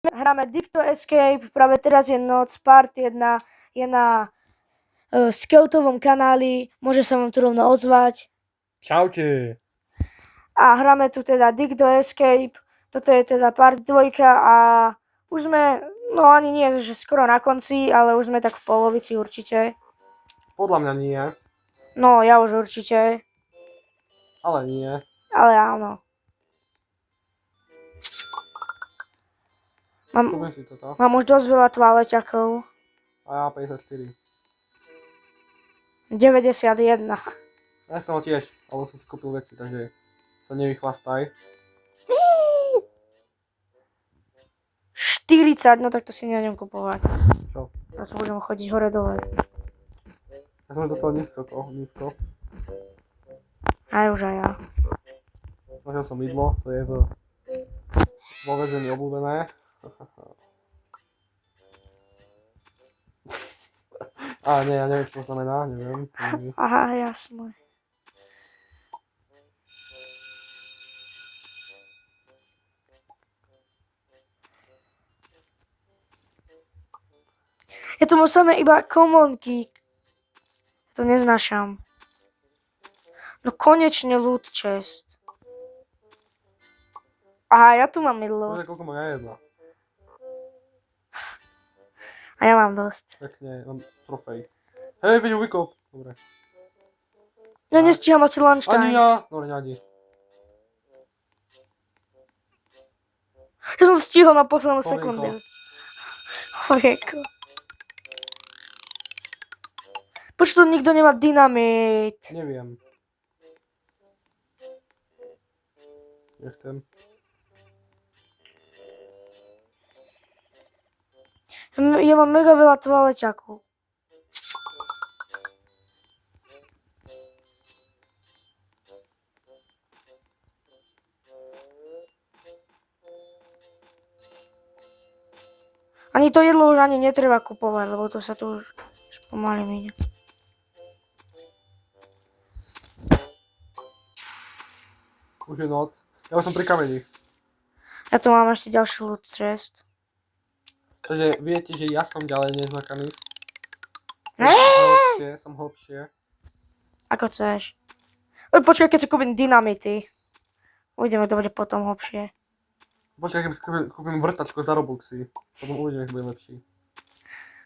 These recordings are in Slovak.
Hráme Dicto Escape, práve teraz je noc, part 1 je na Skeutovom kanáli, môže sa vám tu rovno ozvať. Čaute. A hráme tu teda Dicto Escape, toto je teda part 2 a už sme, no ani nie, že skoro na konci, ale už sme tak v polovici určite. Podľa mňa nie, No, ja už určite, ale nie. ale áno. Kúpim si toto. Mám už dosť veľa toaleťakov. A ja 54. 91. Ja som ho tiež, ale som si kúpil veci, takže sa nevychlastaj. 40, no tak to si nejdem kupovať. Čo? Ja sa budem chodiť hore dole. Ja som už dostal nízko. Aj už aj ja. Našiel som mydlo, to je vo väzení obľúbené. A nie, ja neviem, čo to znamená, neviem. Aha, jasné. Ja tu musíme iba komonky. Ja to neznášam. No konečne loot chest. Aha, ja tu mám mydlo. Bože, koľko má ja jedna. A ja mám dosť. Pekne, mám trofej. Hej, veď ju vykop. Dobre. Ja nestíham asi lunchtime. Ani ja. Dobre, neadi. Ja som stihol na poslednú Koľko? sekundu. Horieko. Počuť, tu nikto nemá dynamit. Neviem. Nechcem. Ja mám mega veľa toaleťakov. Ani to jedlo už ani netreba kupovať, lebo to sa tu už pomaly minie. Už je noc. Ja už som pri kameni. Ja tu mám ešte ďalší loot chest. Takže viete, že ja som ďalej než na kanis. Som hlbšie. Ako chceš. Počkaj, keď si kúpim dynamity. Uvidíme, to bude potom hlbšie. Počkaj, keď si kúpim vrtačko za Robuxy. Potom uvidíme, že bude lepší.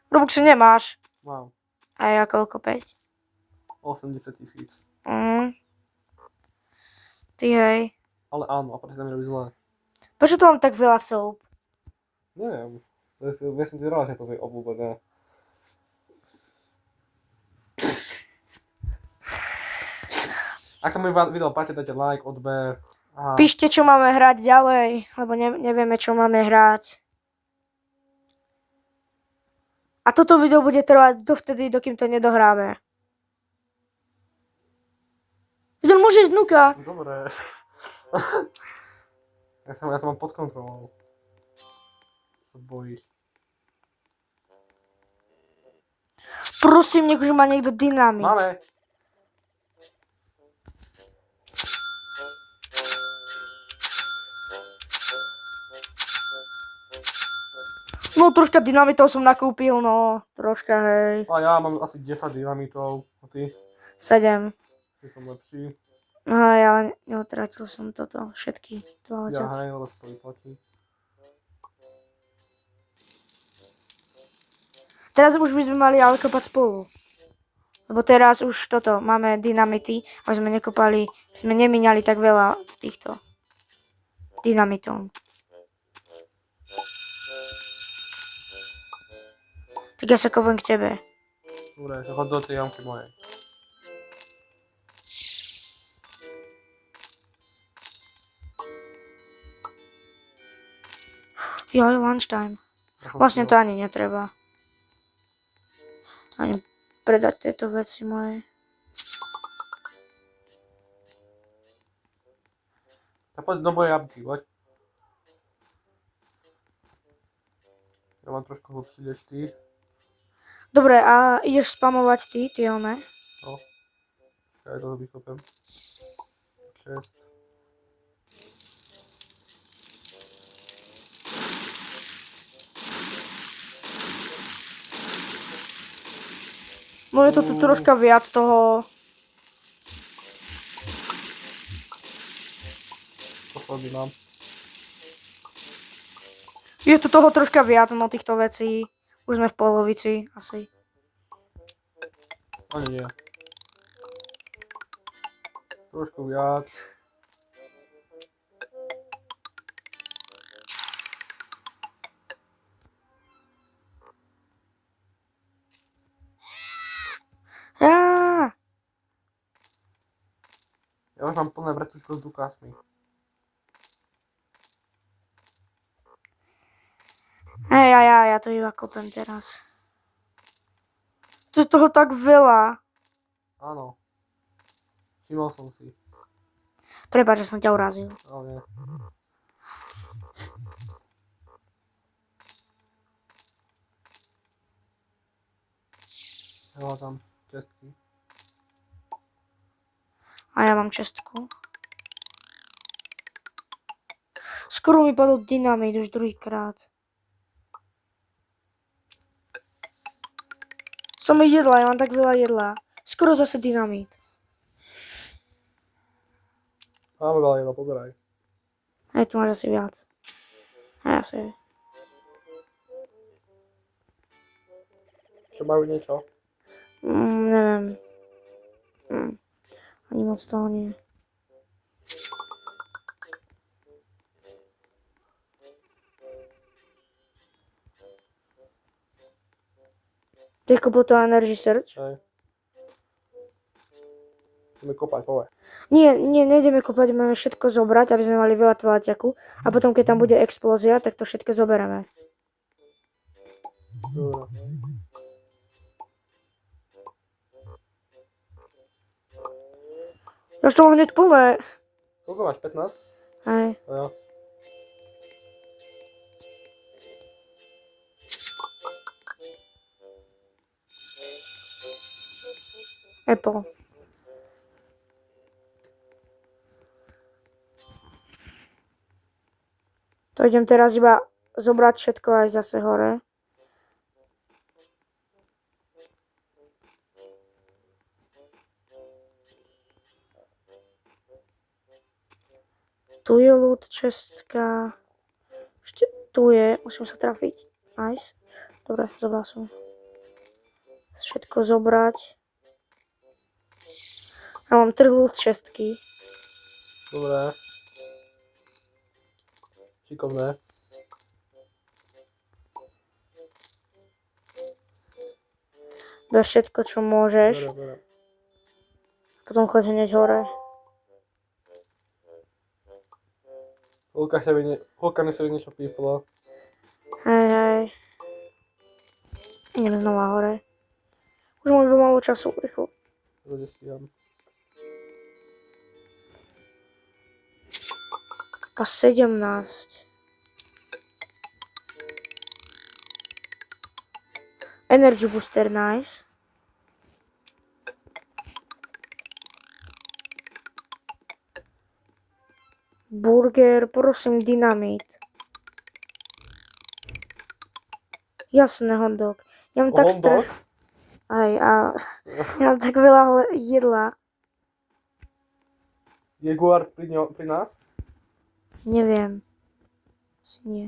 Robuxy nemáš. Wow. A ja koľko? 5? 80 000. Ty hej. Ale áno, a preto sa mi robí zle. Prečo tu mám tak veľa soap? Neviem. Ja som ti rád, že to je obľúbené. Ak sa mi video páči, dajte like, odber. A... Píšte, čo máme hrať ďalej, lebo nevieme, čo máme hrať. A toto video bude trvať dovtedy, dokým to nedohráme. Videl, môže ísť nuka. Dobre. Ja to mám pod kontrolou. Sa bojíš. Prosím, nech už má niekto dynamit. Máme. No, troška dynamitov som nakúpil, no. Troška, hej. A ja mám asi 10 dynamitov. A ty? 7. Ty som lepší. Hej, ale neutratil som toto. Všetky. Ja hej, ale sa to vyplatí. Teraz už by sme mali ale kopať spolu. Lebo teraz už toto, máme dynamity a sme nekopali, sme nemíňali tak veľa týchto dynamitov. Tak ja sa kopem k tebe. Dobre, chod do tej jamky mojej. Joj, lunchtime. Vlastne to ani netreba. Ani predať tieto veci moje. Tak poď do mojej jamky, poď. Ja mám trošku hlbší než ty. Dobre, a ideš spamovať ty one? No. Čakaj, toto vykopem. 6. Môže to tu troška viac toho. Posledný mám. Je tu toho troška viac, no týchto vecí. Už sme v polovici, asi. Ani nie. Trošku viac. Á, Ja už mám plné vrecičko s dukátmi. hej, ja to iba kopem teraz. To je toho tak veľa. Áno. Všimol som si. Prepáč, že som ťa urazil. Ale nie. Ja tam čestky. A ja mám čestku. Skoro mi padol dynamit už druhýkrát. Som jedla, ja mám tak veľa jedla. Skoro zase dynamit. Máme veľa jedla, pozeraj. Aj tu máš asi viac. A asi. Čo majú niečo? Neviem. Ani moc toho nie. Tyko po to energy search? Hej. Ideme kopať, povedz. Nie, nejdeme kopať, máme všetko zobrať, aby sme mali veľa tváťaku. A potom, keď tam bude explózia, tak to všetko zoberieme. Dobre. Ja už to mám hneď plné. Koľko máš? 15? Hej. No jo. Apple. To idem teraz iba zobrať všetko aj zase hore. Tu je loot čestka. Ešte tu je, musím sa trafiť. Nice. Dobre, zobral som. Všetko zobrať. Ja mám 3 loot čestky. Dobre. Šikovné. Ber všetko, čo môžeš. Dobre. Potom choď hneď hore. Holka sa mi niečo píplo. Hej. Idem znova hore. Už mám iba malo času, rýchlo. Kde stíham. A 17. Energy booster, nice. Burger, prosím, dynamit. Jasné, hotdog. Ja mám tak Aj, a ja mám tak veľa jedla. Jaguar pri nás? Neviem. Asi nie.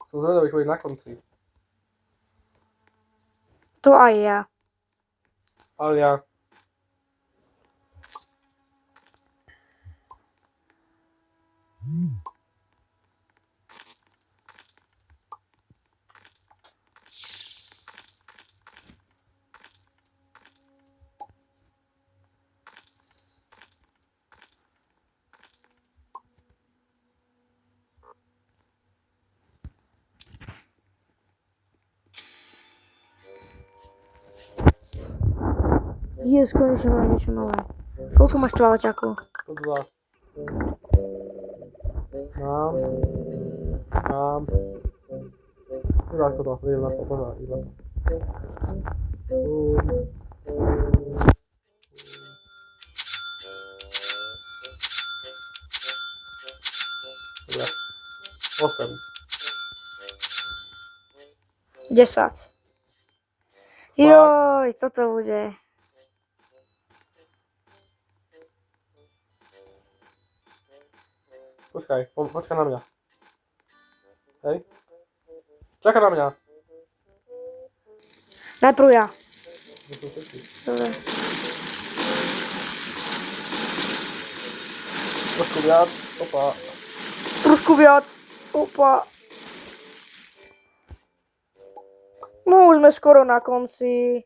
Som zvedavý, čo je na konci. To aj ja. Ale ja. Konečne mám niečo nové. Koľko máš tváťaku? 102. Mám. Iba ako to, idem na to, pořád, iba to. Dobre. 8. 10. Joj, toto bude. Počkaj na mňa. Hej. Čakaj na mňa. Najprv ja. Dobre. Trošku viac. Opa. Trošku viac. Opa. No už sme skoro na konci.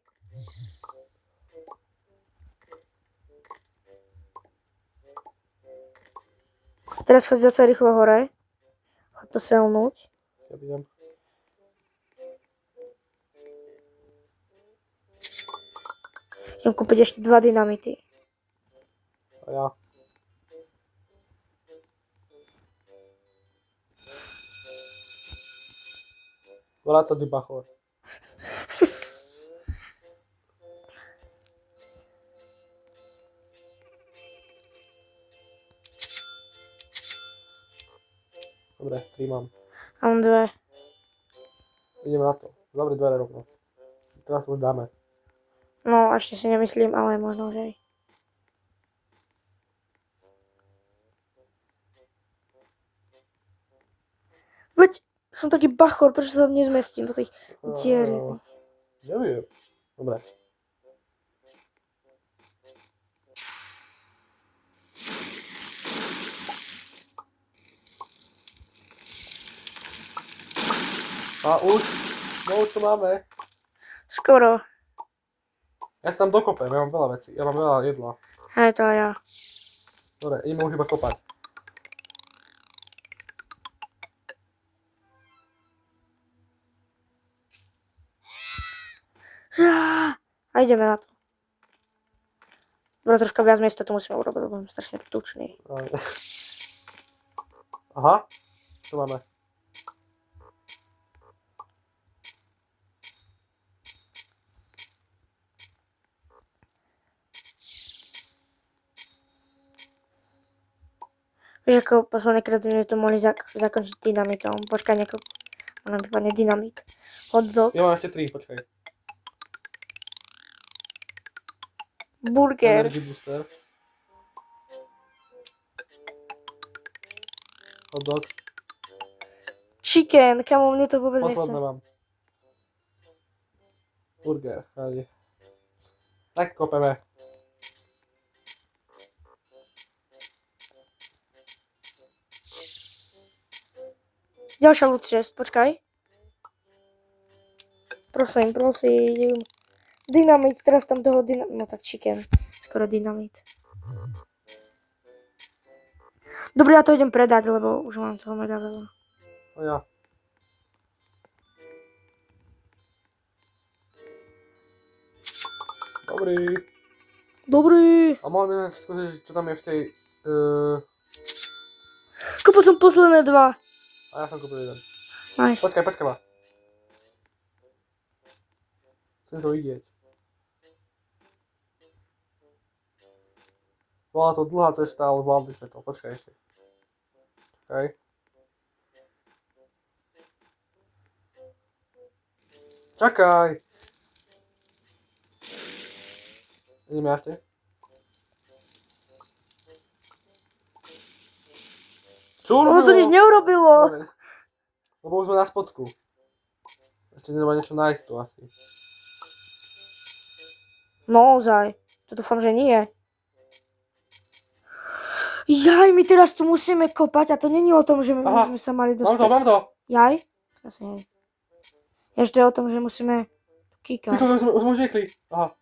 Teraz choď zase rýchlo hore. Choď to selnúť. Ja idem. Idem kúpiť ešte 2 dynamity. A ja. Vrácať si bachor. Dobre, 3 mám. Mám 2. Ideme na to. Zavri dvere rovno. Teraz už dáme. No, ešte si nemyslím, ale možno, že aj. Veď, som taký bachor, prečo sa tam nezmestím do tých dier jedných? Neviem. Dobre. A už? No už to máme. Skoro. Ja sa tam dokopem, ja mám veľa vecí. Ja mám veľa jedla. Hej, to aj ja. Dobre, ideme už iba kopať. A ideme na to. Dobre, troška viac miesta tu musíme urobiť, lebo som strašne tučný. Aha, čo máme? Vieš, ako posledné krát sme to mohli zakončiť dynamitom. Počkaj, nám vypadne dynamit. Hot dog. Ja mám ešte 3, počkaj. Burger. Energy booster. Hot dog. Chicken. Kamo, mne to vôbec nechce. Posledné mám. Burger. Hej. Tak kopeme. Ďalšia loot chest, počkaj. Prosím. Dynamit, teraz tam toho no tak chicken. Skoro dynamit. Dobre, ja to idem predať, lebo už mám toho mega veľa. A ja. Dobrý. A mohli sme skúsiť, čo tam je v tej... Kúpil som posledné 2. A ja som kúpil jeden. Nice. Počkaj ma. Chcem to vidieť. Bola to dlhá cesta, ale zvládli sme to. Počkaj ešte. Počkaj. Čakaj! Ideme ešte. Čo Ono to nič neurobilo. Lebo už sme na spodku. Ešte treba niečo nájsť tu asi. Naozaj. To dúfam, že nie. Jaj, my teraz tu musíme kopať a to není o tom, že my sme sa mali dostať. Mám to. Jaj? Asi hej. Ešte je o tom, že musíme tu kýkať. Tyko, už sme utekli. Aha.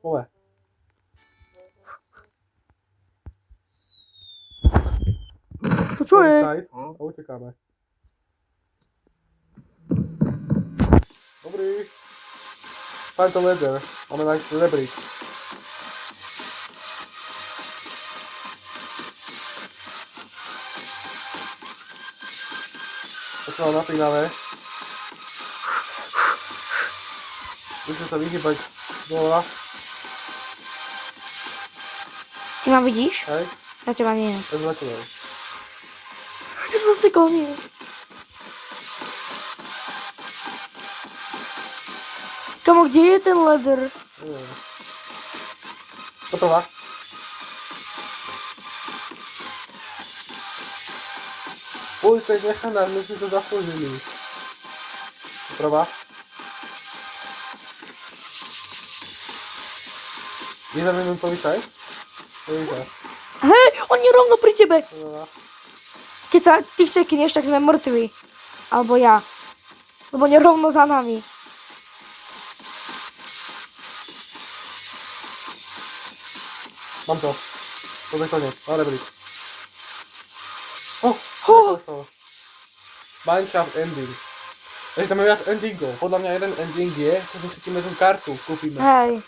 Pome. To čo je? A utekáme. Dobrý. Find the leather. Máme nájsť rebrík. To čo mám napínané. Musíme sa vyhýbať dole. Ty ma vidíš? Hej. Ja teba nie. Ja som za tebou. Ja som zase kolmil. Kamo, gdzie je ten leder? Neviem. Gotová? Policajt nechá nás, my sme to zaslúžili. Gotová? Je za mnou policajt? Policajt. Hej, on je rovno pri tebe. Gotová. Keď sa ty sekneš, tak sme mŕtvi. Alebo ja. Lebo on je rovno za nami. Mám to. To je koniec. No, dobrý. Oh, Oh. som. Mineshaft ending. Ešte tam je viac endingov. Podľa mňa jeden ending je, čo si chytíme tú kartu, kúpime. Hej.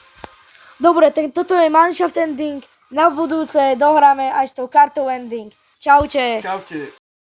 Dobre, tak toto je Mineshaft ending. Na budúce dohráme aj s tou kartou ending. Čaute. Čaute.